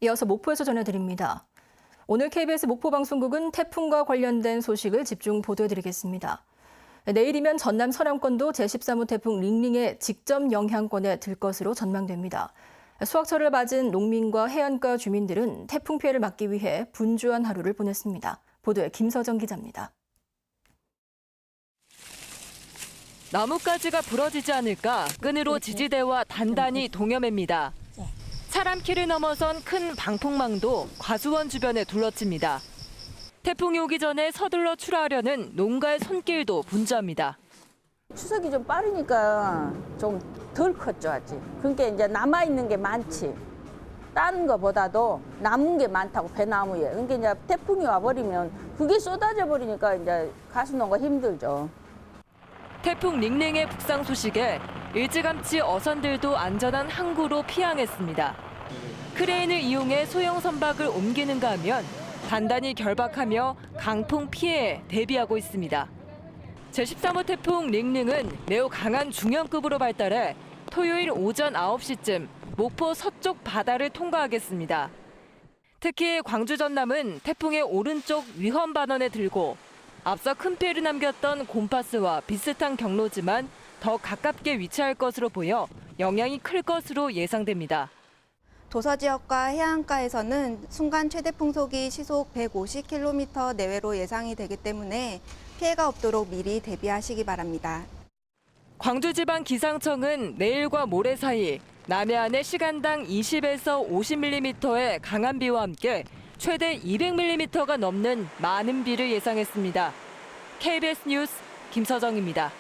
이어서 목포에서 전해드립니다. 오늘 KBS 목포방송국은 태풍과 관련된 소식을 집중 보도해드리겠습니다. 내일이면 전남 서남권도 제13호 태풍 링링의 직접 영향권에 들 것으로 전망됩니다. 수확철을 맞은 농민과 해안가 주민들은 태풍 피해를 막기 위해 분주한 하루를 보냈습니다. 보도에 김서정 기자입니다. 나뭇가지가 부러지지 않을까 끈으로 지지대와 단단히 동여맵니다. 차람키를 넘어선 큰 방풍망도 과수원 주변에 둘러칩니다. 태풍이 오기 전에 서둘러 출하하려는 농가의 손길도 분주합니다. 추석이 좀 빠르니까 좀 덜 컸죠, 아직. 그러니까 이제 남아있는 게 많지. 딴 거보다도 남은 게 많다고, 배나무에. 그러니까 이제 태풍이 와버리면 그게 쏟아져 버리니까 이제 가수농가 힘들죠. 태풍 링링의 북상 소식에 일찌감치 어선들도 안전한 항구로 피항했습니다. 크레인을 이용해 소형 선박을 옮기는가 하면 단단히 결박하며 강풍 피해에 대비하고 있습니다. 제13호 태풍 링링은 매우 강한 중형급으로 발달해 토요일 오전 9시쯤 목포 서쪽 바다를 통과하겠습니다. 특히 광주 전남은 태풍의 오른쪽 위험 반원에 들고 앞서 큰 피해를 남겼던 곰파스와 비슷한 경로지만 더 가깝게 위치할 것으로 보여 영향이 클 것으로 예상됩니다. 도서 지역과 해안가에서는 순간 최대 풍속이 시속 150km 내외로 예상이 되기 때문에 피해가 없도록 미리 대비하시기 바랍니다. 광주지방기상청은 내일과 모레 사이 남해안에 시간당 20에서 50mm의 강한 비와 함께 최대 200mm가 넘는 많은 비를 예상했습니다. KBS 뉴스 김서정입니다.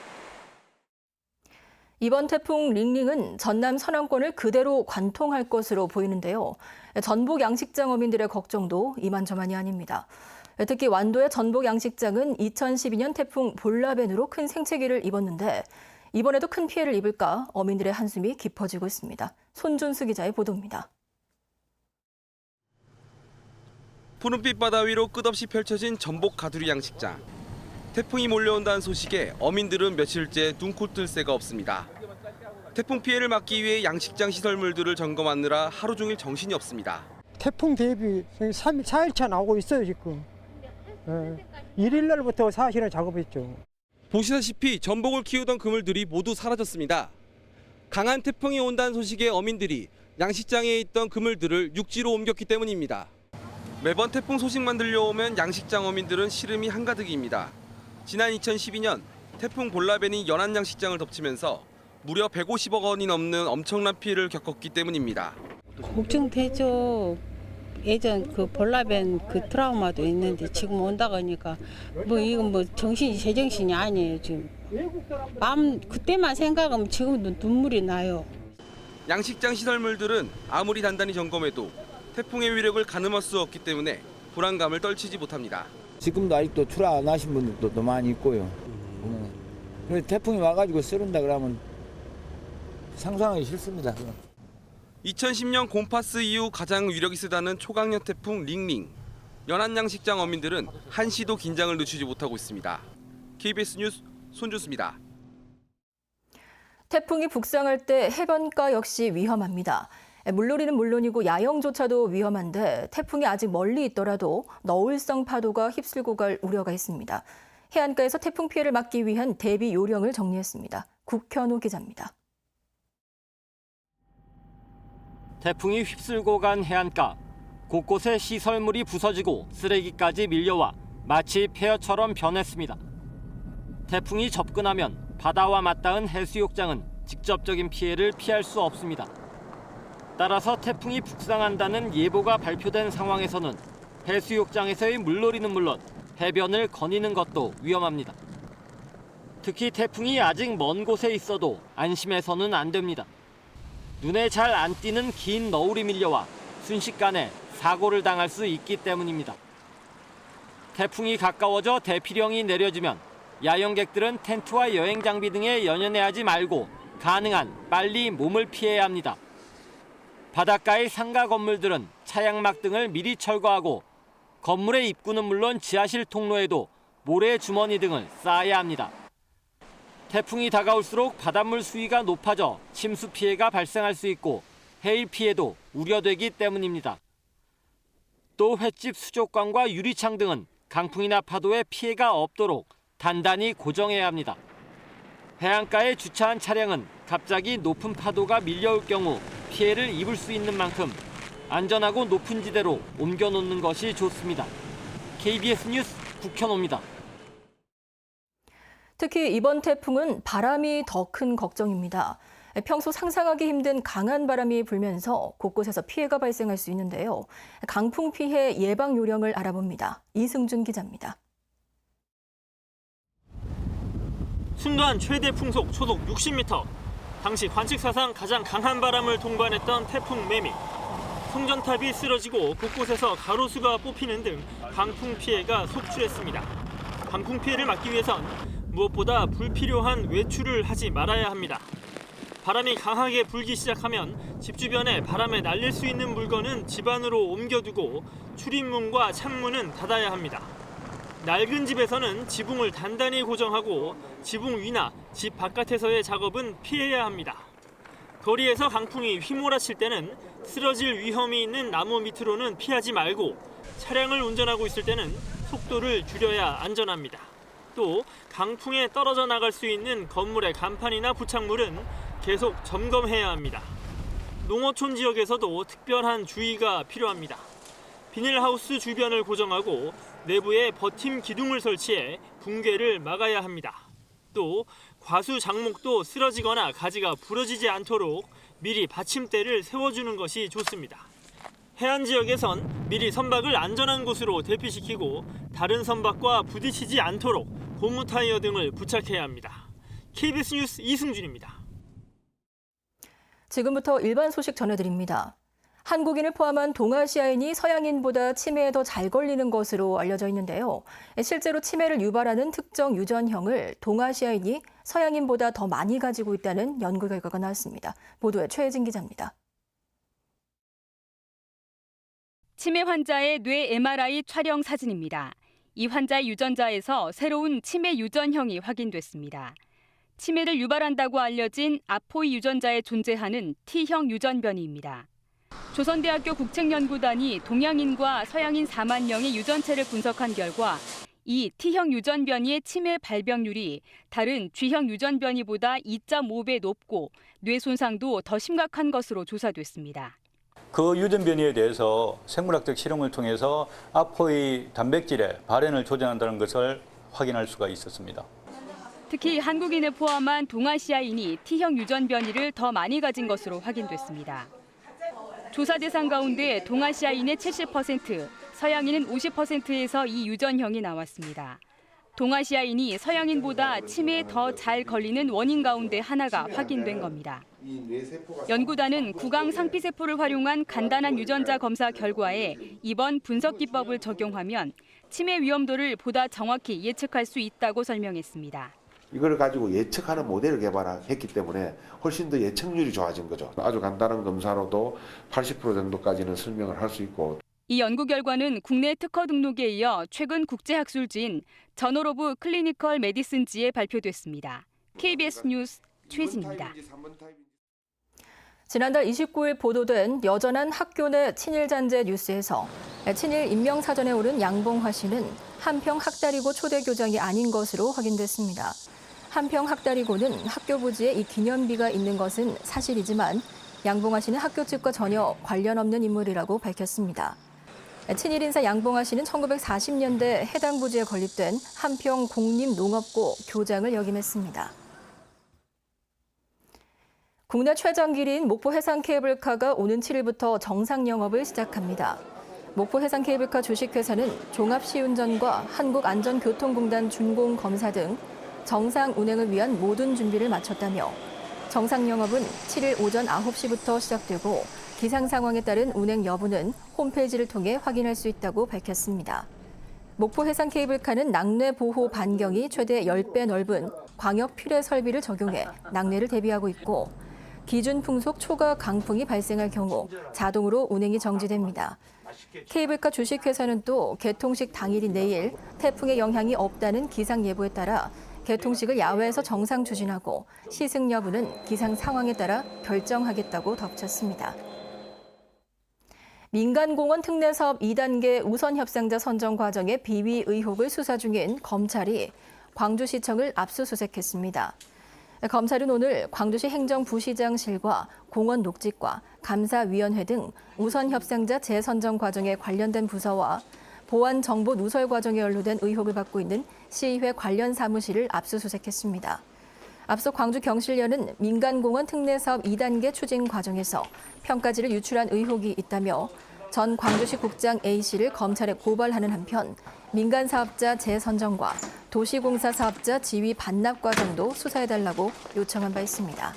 이번 태풍 링링은 전남 서남권을 그대로 관통할 것으로 보이는데요. 전복 양식장 어민들의 걱정도 이만저만이 아닙니다. 특히 완도의 전복 양식장은 2012년 태풍 볼라벤으로 큰 생채기를 입었는데 이번에도 큰 피해를 입을까 어민들의 한숨이 깊어지고 있습니다. 손준수 기자의 보도입니다. 푸른빛 바다 위로 끝없이 펼쳐진 전복 가두리 양식장. 태풍이 몰려온다는 소식에 어민들은 며칠째 눈코 뜰 새가 없습니다. 태풍 피해를 막기 위해 양식장 시설물들을 점검하느라 하루 종일 정신이 없습니다. 태풍 대비 3일, 4일차 나오고 있어요, 지금. 1일 날부터 사실은 작업했죠. 보시다시피 전복을 키우던 그물들이 모두 사라졌습니다. 강한 태풍이 온다는 소식에 어민들이 양식장에 있던 그물들을 육지로 옮겼기 때문입니다. 매번 태풍 소식만 들려오면 양식장 어민들은 시름이 한가득입니다. 지난 2012년 태풍 볼라벤이 연안 양식장을 덮치면서 무려 150억 원이 넘는 엄청난 피해를 겪었기 때문입니다. 걱정되죠. 예전 그 볼라벤 그 트라우마도 있는데 지금 온다고 하니까 뭐 이건 뭐 정신이 제정신이 아니에요 지금. 그때만 생각하면 지금도 눈물이 나요. 양식장 시설물들은 아무리 단단히 점검해도 태풍의 위력을 가늠할 수 없기 때문에 불안감을 떨치지 못합니다. 지금도 아직도 출하 안 하신 분들도 많이 있고요. 그래서 태풍이 와가지고 쓰른다 그러면 상상하기 싫습니다. 2010년 곰파스 이후 가장 위력이 세다는 초강력 태풍 링링. 연안 양식장 어민들은 한시도 긴장을 늦추지 못하고 있습니다. KBS 뉴스 손준수입니다. 태풍이 북상할 때 해변가 역시 위험합니다. 물놀이는 물론이고 야영조차도 위험한데 태풍이 아직 멀리 있더라도 너울성 파도가 휩쓸고 갈 우려가 있습니다. 해안가에서 태풍 피해를 막기 위한 대비 요령을 정리했습니다. 국현우 기자입니다. 태풍이 휩쓸고 간 해안가. 곳곳에 시설물이 부서지고 쓰레기까지 밀려와 마치 폐허처럼 변했습니다. 태풍이 접근하면 바다와 맞닿은 해수욕장은 직접적인 피해를 피할 수 없습니다. 따라서 태풍이 북상한다는 예보가 발표된 상황에서는 해수욕장에서의 물놀이는 물론 해변을 거니는 것도 위험합니다. 특히 태풍이 아직 먼 곳에 있어도 안심해서는 안 됩니다. 눈에 잘 안 띄는 긴 너울이 밀려와 순식간에 사고를 당할 수 있기 때문입니다. 태풍이 가까워져 대피령이 내려지면 야영객들은 텐트와 여행 장비 등에 연연해하지 말고 가능한 빨리 몸을 피해야 합니다. 바닷가의 상가 건물들은 차양막 등을 미리 철거하고 건물의 입구는 물론 지하실 통로에도 모래 주머니 등을 쌓아야 합니다. 태풍이 다가올수록 바닷물 수위가 높아져 침수 피해가 발생할 수 있고 해일 피해도 우려되기 때문입니다. 또 횟집 수족관과 유리창 등은 강풍이나 파도에 피해가 없도록 단단히 고정해야 합니다. 해안가에 주차한 차량은 갑자기 높은 파도가 밀려올 경우 피해를 입을 수 있는 만큼 안전하고 높은 지대로 옮겨놓는 것이 좋습니다. KBS 뉴스 국현호입니다. 특히 이번 태풍은 바람이 더 큰 걱정입니다. 평소 상상하기 힘든 강한 바람이 불면서 곳곳에서 피해가 발생할 수 있는데요. 강풍 피해 예방 요령을 알아봅니다. 이승준 기자입니다. 순간 최대 풍속 초속 60m. 당시 관측 사상 가장 강한 바람을 동반했던 태풍 매미. 송전탑이 쓰러지고 곳곳에서 가로수가 뽑히는 등 강풍 피해가 속출했습니다. 강풍 피해를 막기 위해선 무엇보다 불필요한 외출을 하지 말아야 합니다. 바람이 강하게 불기 시작하면 집 주변에 바람에 날릴 수 있는 물건은 집 안으로 옮겨두고 출입문과 창문은 닫아야 합니다. 낡은 집에서는 지붕을 단단히 고정하고 지붕 위나 집 바깥에서의 작업은 피해야 합니다. 거리에서 강풍이 휘몰아칠 때는 쓰러질 위험이 있는 나무 밑으로는 피하지 말고 차량을 운전하고 있을 때는 속도를 줄여야 안전합니다. 또 강풍에 떨어져 나갈 수 있는 건물의 간판이나 부착물은 계속 점검해야 합니다. 농어촌 지역에서도 특별한 주의가 필요합니다. 비닐하우스 주변을 고정하고 내부에 버팀 기둥을 설치해 붕괴를 막아야 합니다. 또 과수 장목도 쓰러지거나 가지가 부러지지 않도록 미리 받침대를 세워주는 것이 좋습니다. 해안 지역에선 미리 선박을 안전한 곳으로 대피시키고 다른 선박과 부딪히지 않도록 고무 타이어 등을 부착해야 합니다. KBS 뉴스 이승준입니다. 지금부터 일반 소식 전해드립니다. 한국인을 포함한 동아시아인이 서양인보다 치매에 더 잘 걸리는 것으로 알려져 있는데요. 실제로 치매를 유발하는 특정 유전형을 동아시아인이 서양인보다 더 많이 가지고 있다는 연구 결과가 나왔습니다. 보도에 최혜진 기자입니다. 치매 환자의 뇌 MRI 촬영 사진입니다. 이 환자의 유전자에서 새로운 치매 유전형이 확인됐습니다. 치매를 유발한다고 알려진 아포이 유전자에 존재하는 T형 유전변이입니다. 조선대학교 국책연구단이 동양인과 서양인 4만 명의 유전체를 분석한 결과 이 T형 유전변이의 치매 발병률이 다른 G형 유전변이보다 2.5배 높고 뇌 손상도 더 심각한 것으로 조사됐습니다. 그 유전변이에 대해서 생물학적 실험을 통해서 아포의 단백질의 발현을 조절한다는 것을 확인할 수가 있었습니다. 특히 한국인을 포함한 동아시아인이 T형 유전변이를 더 많이 가진 것으로 확인됐습니다. 조사 대상 가운데 동아시아인의 70%, 서양인은 50%에서 이 유전형이 나왔습니다. 동아시아인이 서양인보다 치매에 더 잘 걸리는 원인 가운데 하나가 확인된 겁니다. 연구단은 구강 상피세포를 활용한 간단한 유전자 검사 결과에 이번 분석 기법을 적용하면 치매 위험도를 보다 정확히 예측할 수 있다고 설명했습니다. 이걸 가지고 예측하는 모델을 개발했기 때문에 훨씬 더 예측률이 좋아진 거죠. 아주 간단한 검사로도 80% 정도까지는 설명을 할 수 있고. 이 연구 결과는 국내 특허 등록에 이어 최근 국제학술지인 저널 오브 클리니컬 메디슨지에 발표됐습니다. KBS 뉴스 최진입니다. 지난달 29일 보도된 여전한 학교 내 친일 잔재 뉴스에서 친일 임명사전에 오른 양봉화 씨는 한평 학다리고 초대교장이 아닌 것으로 확인됐습니다. 한평 학다리고는 학교 부지에 이 기념비가 있는 것은 사실이지만 양봉화 씨는 학교 측과 전혀 관련 없는 인물이라고 밝혔습니다. 친일 인사 양봉화 씨는 1940년대 해당 부지에 건립된 한평 공립농업고 교장을 역임했습니다. 국내 최장길인 목포 해상 케이블카가 오는 7일부터 정상 영업을 시작합니다. 목포 해상 케이블카 주식회사는 종합시운전과 한국안전교통공단 준공검사 등 정상 운행을 위한 모든 준비를 마쳤다며 정상 영업은 7일 오전 9시부터 시작되고 기상 상황에 따른 운행 여부는 홈페이지를 통해 확인할 수 있다고 밝혔습니다. 목포 해상 케이블카는 낙뢰 보호 반경이 최대 10배 넓은 광역 필해 설비를 적용해 낙뢰를 대비하고 있고 기준 풍속 초과 강풍이 발생할 경우 자동으로 운행이 정지됩니다. 케이블카 주식회사는 또 개통식 당일인 내일 태풍의 영향이 없다는 기상 예보에 따라 개통식을 야외에서 정상 추진하고 시승 여부는 기상 상황에 따라 결정하겠다고 덧붙였습니다. 민간공원 특례사업 2단계 우선 협상자 선정 과정의 비위 의혹을 수사 중인 검찰이 광주시청을 압수수색했습니다. 검찰은 오늘 광주시 행정부시장실과 공원 녹지과 감사위원회 등 우선 협상자 재선정 과정에 관련된 부서와 보안 정보 누설 과정에 연루된 의혹을 받고 있는 시의회 관련 사무실을 압수수색했습니다. 앞서 광주경실련은 민간공원 특례사업 2단계 추진 과정에서 평가지를 유출한 의혹이 있다며 전 광주시 국장 A씨를 검찰에 고발하는 한편 민간 사업자 재선정과 도시공사 사업자 지위 반납 과정도 수사해달라고 요청한 바 있습니다.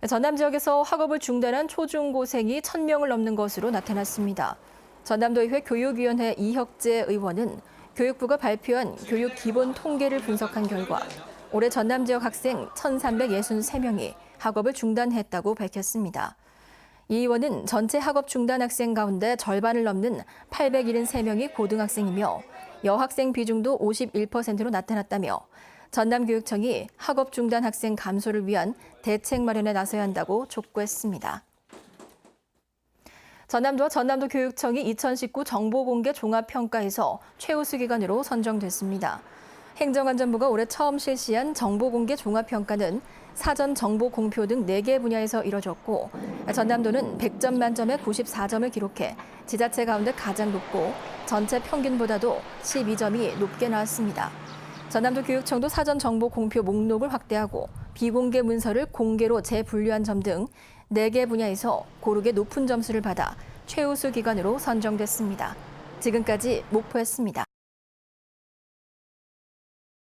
전남 지역에서 학업을 중단한 초중고생이 1,000명을 넘는 것으로 나타났습니다. 전남도의회 교육위원회 이혁재 의원은 교육부가 발표한 교육 기본 통계를 분석한 결과 올해 전남 지역 학생 1,363명이 학업을 중단했다고 밝혔습니다. 이 의원은 전체 학업 중단 학생 가운데 절반을 넘는 873명이 고등학생이며 여학생 비중도 51%로 나타났다며 전남교육청이 학업 중단 학생 감소를 위한 대책 마련에 나서야 한다고 촉구했습니다. 전남도와 전남도교육청이 2019 정보공개 종합평가에서 최우수 기관으로 선정됐습니다. 행정안전부가 올해 처음 실시한 정보공개 종합평가는 사전 정보 공표 등 4개 분야에서 이뤄졌고 전남도는 100점 만점에 94점을 기록해 지자체 가운데 가장 높고 전체 평균보다도 12점이 높게 나왔습니다. 전남도 교육청도 사전 정보 공표 목록을 확대하고 비공개 문서를 공개로 재분류한 점 등 4개 분야에서 고르게 높은 점수를 받아 최우수 기관으로 선정됐습니다. 지금까지 목포였습니다.